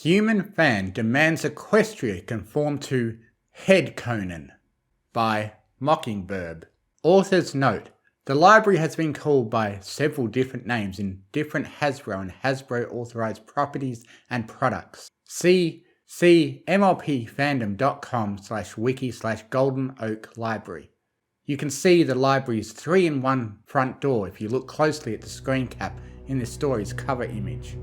Human fan demands Equestria conform to Head Conan by Mockingbird. Author's note: the library has been called by several different names in different Hasbro and Hasbro authorized properties and products. See mlpfandom.com/wiki/Golden Oak Library. You can see the library's 3-in-1 front door if you look closely at the screen cap in the story's cover image.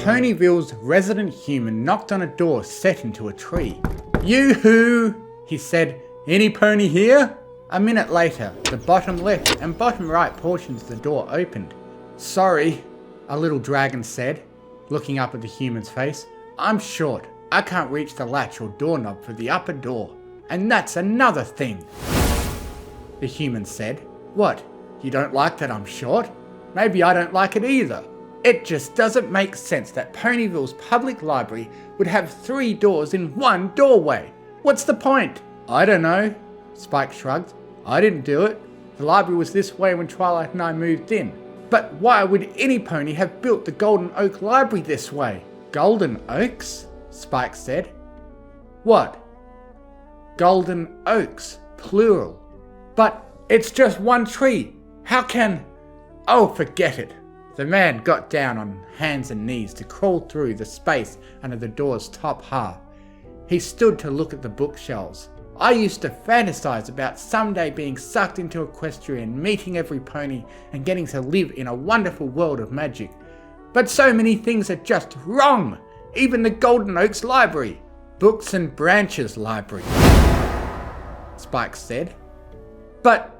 Ponyville's resident human knocked on a door set into a tree. "Yoo-hoo!" he said. "Any pony here?" A minute later, the bottom left and bottom right portions of the door opened. "Sorry," a little dragon said, looking up at the human's face. "I'm short. I can't reach the latch or doorknob for the upper door. And that's another thing." The human said. "What, you don't like that I'm short? Maybe I don't like it either. It just doesn't make sense that Ponyville's public library would have 3 doors in one doorway. What's the point?" "I don't know," Spike shrugged. "I didn't do it. The library was this way when Twilight and I moved in." "But why would any pony have built the Golden Oak Library this way?" "Golden Oaks?" Spike said. "What?" "Golden Oaks, plural." "But it's just one tree. How can—" "Oh, forget it." The man got down on hands and knees to crawl through the space under the door's top half. He stood to look at the bookshelves. "I used to fantasize about someday being sucked into Equestria and meeting every pony and getting to live in a wonderful world of magic. But so many things are just wrong. Even the Golden Oaks Library. Books and Branches Library," Spike said. "But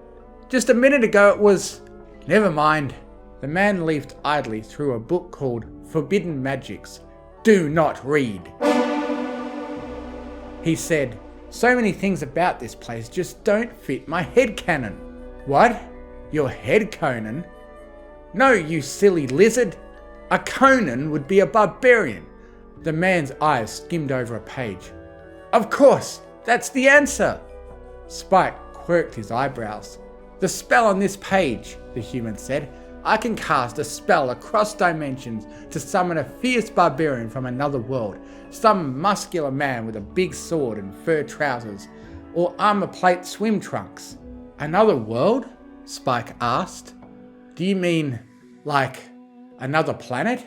just a minute ago it was—" "Never mind." The man leafed idly through a book called Forbidden Magics. "Do not read." He said, "So many things about this place just don't fit my headcanon." "What? Your head Conan?" "No, you silly lizard. A Conan would be a barbarian." The man's eyes skimmed over a page. "Of course, that's the answer." Spike quirked his eyebrows. "The spell on this page," the human said. "I can cast a spell across dimensions to summon a fierce barbarian from another world, some muscular man with a big sword and fur trousers, or armor plate swim trunks." "Another world?" Spike asked. "Do you mean, like, another planet?"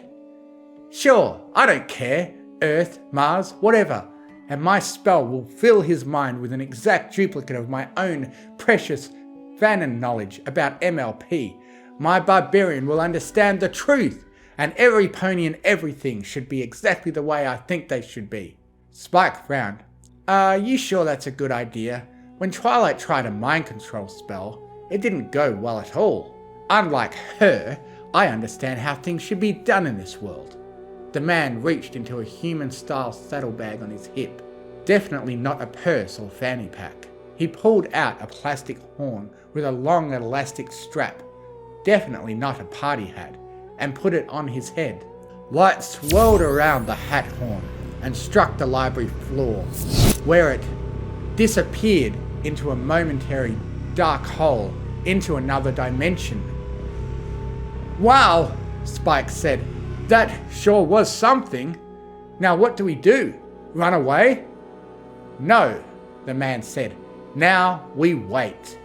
"Sure, I don't care. Earth, Mars, whatever. And my spell will fill his mind with an exact duplicate of my own precious fanon knowledge about MLP. My barbarian will understand the truth, and every pony and everything should be exactly the way I think they should be." Spike frowned. "Are you sure that's a good idea? When Twilight tried a mind control spell, it didn't go well at all. Unlike her, I understand how things should be done in this world." The man reached into a human-style saddlebag on his hip. Definitely not a purse or fanny pack. He pulled out a plastic horn with a long elastic strap. Definitely not a party hat, and put it on his head. Light swirled around the hat horn and struck the library floor, where it disappeared into a momentary dark hole into another dimension. "Wow," Spike said. "That sure was something. Now what do we do? Run away?" "No," the man said. "Now we wait."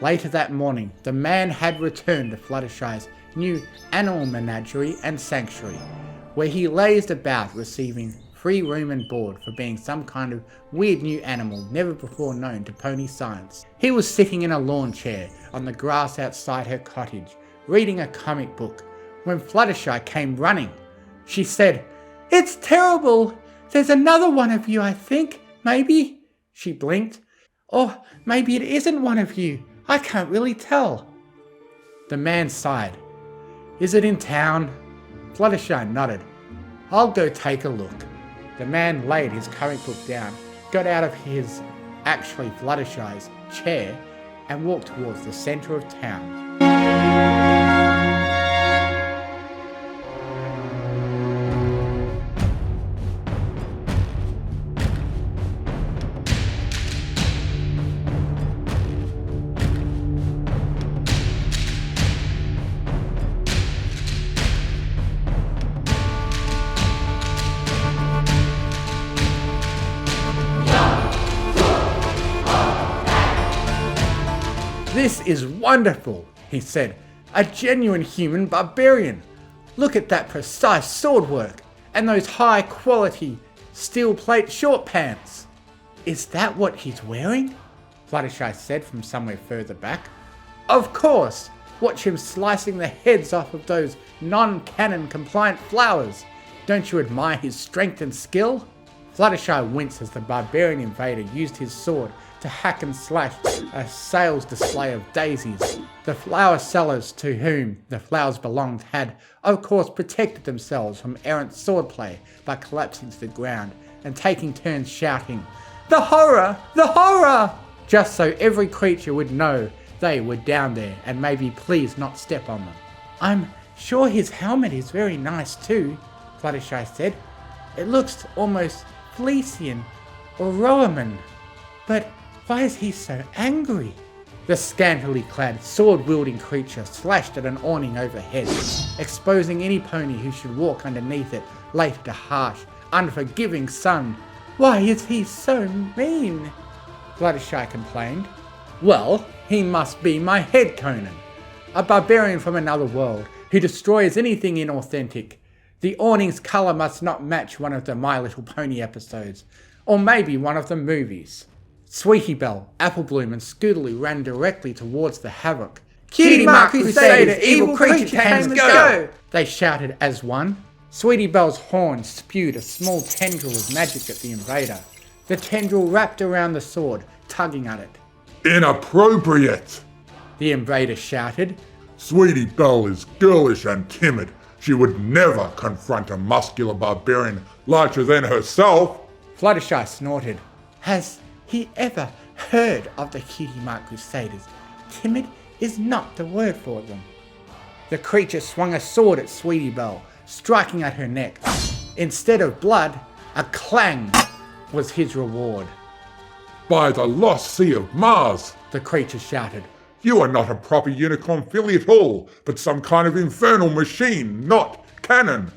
Later that morning, the man had returned to Fluttershy's new animal menagerie and sanctuary, where he lazed about receiving free room and board for being some kind of weird new animal never before known to pony science. He was sitting in a lawn chair on the grass outside her cottage, reading a comic book, when Fluttershy came running. She said, "It's terrible. There's another one of you, I think. Maybe." She blinked. "Or maybe it isn't one of you. I can't really tell." The man sighed. Is it in town? Fluttershy nodded. I'll go take a look. The man laid his comic book down, got out of his, actually Fluttershy's, chair and walked towards the centre of town. This is wonderful, he said. A genuine human barbarian. Look at that precise sword work and those high quality steel plate short pants. Is that what he's wearing? Fluttershy said from somewhere further back. Of course. Watch him slicing the heads off of those non-canon compliant flowers. Don't you admire his strength and skill? Fluttershy winced as the barbarian invader used his sword to hack and slash a sales display of daisies. The flower sellers to whom the flowers belonged had, of course, protected themselves from errant swordplay by collapsing to the ground and taking turns shouting, "The horror! The horror!" just so every creature would know they were down there and maybe please not step on them. I'm sure his helmet is very nice too, Fluttershy said. It looks almost Felician or Roman. But why is he so angry? The scantily clad, sword-wielding creature slashed at an awning overhead, exposing any pony who should walk underneath it late at a harsh, unforgiving sun. Why is he so mean? Fluttershy complained. Well, he must be my head Conan, a barbarian from another world who destroys anything inauthentic. The awning's colour must not match one of the My Little Pony episodes, or maybe one of the movies. Sweetie Belle, Applebloom and Scootaloo ran directly towards the havoc. Cutie Mark Crusader, evil creature tamers, go! They shouted as one. Sweetie Belle's horn spewed a small tendril of magic at the invader. The tendril wrapped around the sword, tugging at it. Inappropriate! The invader shouted. Sweetie Belle is girlish and timid. She would never confront a muscular barbarian larger than herself. Fluttershy snorted. Has he ever heard of the Cutie Mark Crusaders? Timid is not the word for them. The creature swung a sword at Sweetie Belle, striking at her neck. Instead of blood, a clang was his reward. By the lost sea of Mars, the creature shouted. You are not a proper unicorn filly at all, but some kind of infernal machine, not canon.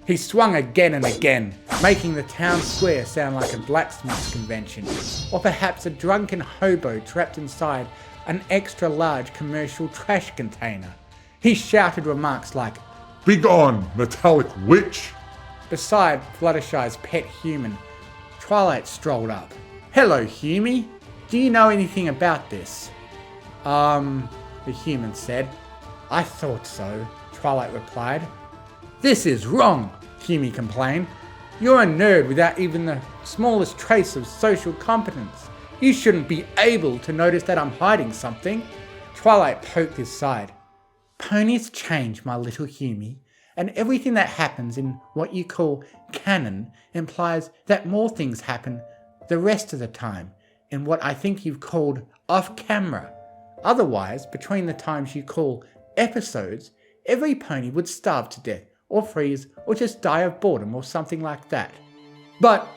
He swung again and again, making the town square sound like a blacksmith's convention, or perhaps a drunken hobo trapped inside an extra-large commercial trash container. He shouted remarks like, "Begone, metallic witch!" Beside Fluttershy's pet human, Twilight strolled up. "Hello, Humie. Do you know anything about this?" The human said. "I thought so," Twilight replied. "This is wrong," Humie complained. "You're a nerd without even the smallest trace of social competence. You shouldn't be able to notice that I'm hiding something." Twilight poked his side. "Ponies change, my little Humie, and everything that happens in what you call canon implies that more things happen the rest of the time in what I think you've called off-camera. Otherwise, between the times you call episodes, every pony would starve to death, or freeze, or just die of boredom or something like that." "But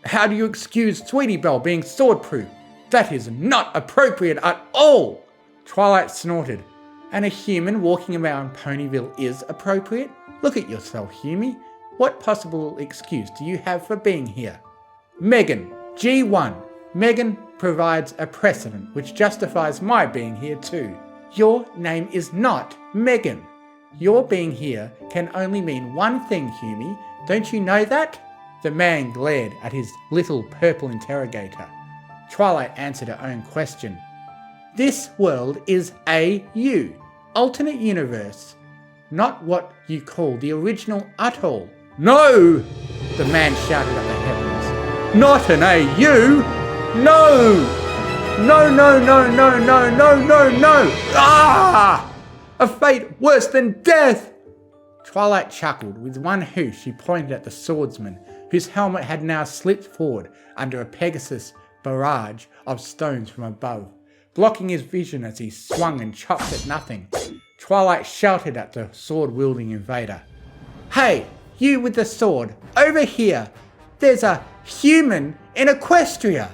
how do you excuse Sweetie Belle being swordproof? That is not appropriate at all!" Twilight snorted. "And a human walking around Ponyville is appropriate? Look at yourself, Humie. What possible excuse do you have for being here?" "Megan, G1. Megan provides a precedent which justifies my being here too. Your name is not Megan. Your being here can only mean one thing, Humie. Don't you know that?" The man glared at his little purple interrogator. Twilight answered her own question. "This world is AU, alternate universe, not what you call the original Atoll." "No!" the man shouted at the heavens. "Not an AU! No! No, no, no, no, no, no, no, no! Ah!" A fate worse than death! Twilight chuckled. With one hoosh she pointed at the swordsman, whose helmet had now slipped forward under a Pegasus barrage of stones from above, blocking his vision as he swung and chopped at nothing. Twilight shouted at the sword-wielding invader. Hey, you with the sword, over here! There's a human in Equestria!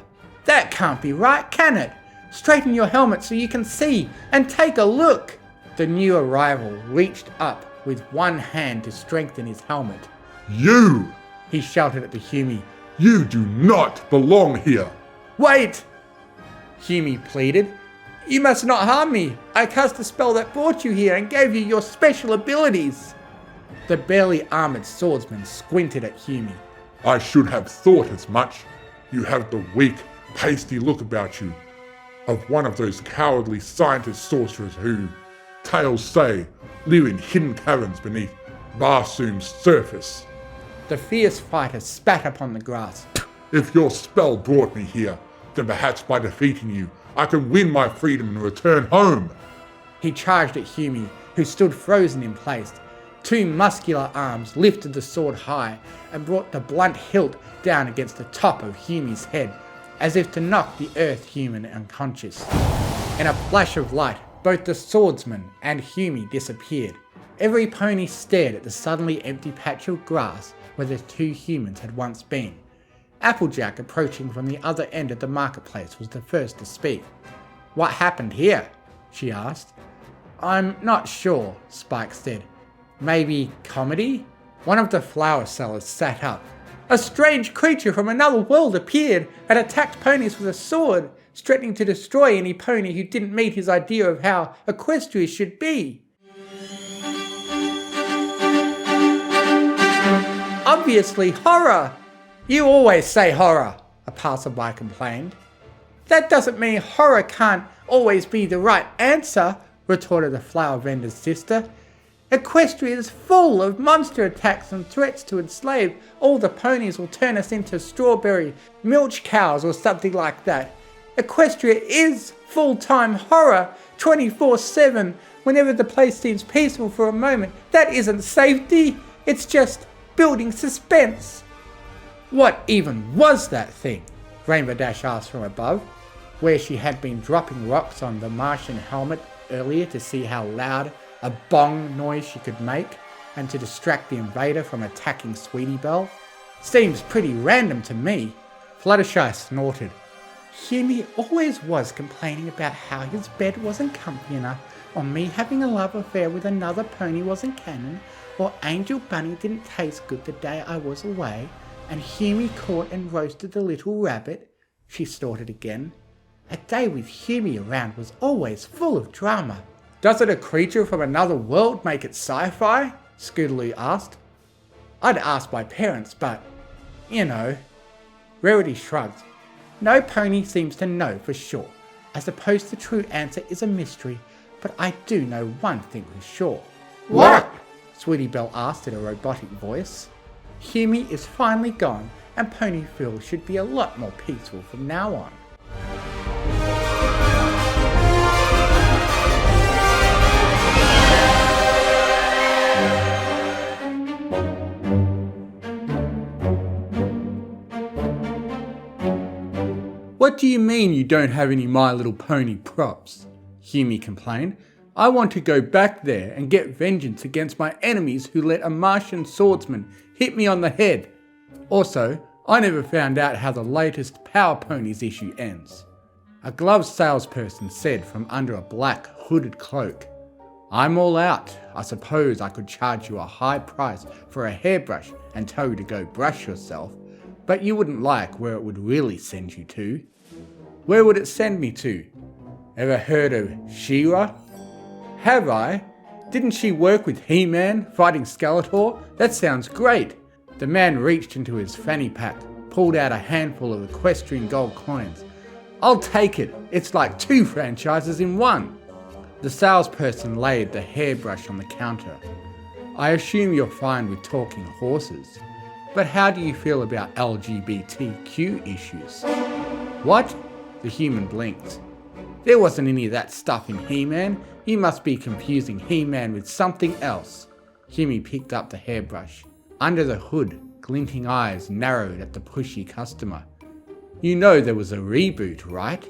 That can't be right, can it? Straighten your helmet so you can see, and take a look! The new arrival reached up with one hand to strengthen his helmet. You! He shouted at the Humi. You do not belong here! Wait! Humi pleaded. You must not harm me. I cast a spell that brought you here and gave you your special abilities. The barely armoured swordsman squinted at Humi. I should have thought as much. You have the weak, pasty look about you of one of those cowardly scientist sorcerers who, tales say, live in hidden caverns beneath Barsoom's surface. The fierce fighter spat upon the grass. If your spell brought me here, then perhaps by defeating you, I can win my freedom and return home. He charged at Humi, who stood frozen in place. Two muscular arms lifted the sword high and brought the blunt hilt down against the top of Humi's head, as if to knock the earth human unconscious. In a flash of light, both the swordsman and Humi disappeared. Every pony stared at the suddenly empty patch of grass where the two humans had once been. Applejack, approaching from the other end of the marketplace, was the first to speak. What happened here? She asked. I'm not sure, Spike said. Maybe comedy? One of the flower sellers sat up. A strange creature from another world appeared and attacked ponies with a sword, threatening to destroy any pony who didn't meet his idea of how Equestria should be. Obviously horror! You always say horror, a passerby complained. That doesn't mean horror can't always be the right answer, retorted the flower vendor's sister. Equestria is full of monster attacks and threats to enslave all the ponies or turn us into strawberry milch cows or something like that. Equestria is full-time horror, 24/7, whenever the place seems peaceful for a moment. That isn't safety, it's just building suspense. What even was that thing? Rainbow Dash asked from above, where she had been dropping rocks on the Martian helmet earlier to see how loud a bong noise she could make and to distract the invader from attacking Sweetie Belle. Seems pretty random to me. Fluttershy snorted. Humi always was complaining about how his bed wasn't comfy enough, or me having a love affair with another pony wasn't canon, or Angel Bunny didn't taste good the day I was away, and Humi caught and roasted the little rabbit. She snorted again. A day with Humi around was always full of drama. Doesn't a creature from another world make it sci-fi? Scootaloo asked. I'd ask my parents, but, you know. Rarity shrugged. No pony seems to know for sure. I suppose the true answer is a mystery, but I do know one thing for sure. What? Sweetie Belle asked in a robotic voice. Humi is finally gone, and Ponyville should be a lot more peaceful from now on. What do you mean you don't have any My Little Pony props? Humi complained. I want to go back there and get vengeance against my enemies who let a Martian swordsman hit me on the head. Also, I never found out how the latest Power Ponies issue ends. A gloved salesperson said from under a black hooded cloak, I'm all out. I suppose I could charge you a high price for a hairbrush and tell you to go brush yourself, but you wouldn't like where it would really send you to. Where would it send me to? Ever heard of She-Ra? Have I? Didn't she work with He-Man fighting Skeletor? That sounds great. The man reached into his fanny pack, pulled out a handful of equestrian gold coins. I'll take it. It's like 2 franchises in one. The salesperson laid the hairbrush on the counter. I assume you're fine with talking horses, but how do you feel about LGBTQ issues? What? The human blinked. There wasn't any of that stuff in He-Man. You must be confusing He-Man with something else. Hughie picked up the hairbrush. Under the hood, glinting eyes narrowed at the pushy customer. You know there was a reboot, right?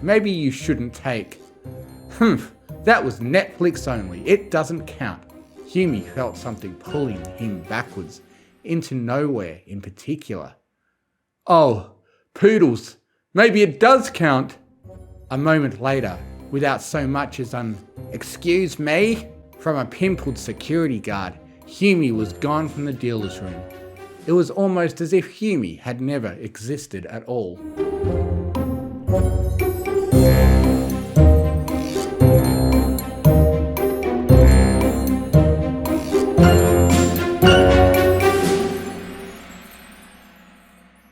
Maybe you shouldn't take... that was Netflix only. It doesn't count. Hughie felt something pulling him backwards, into nowhere in particular. Oh, poodles. Maybe it does count. A moment later, without so much as an "Excuse me?" from a pimpled security guard, Hughie was gone from the dealer's room. It was almost as if Hughie had never existed at all.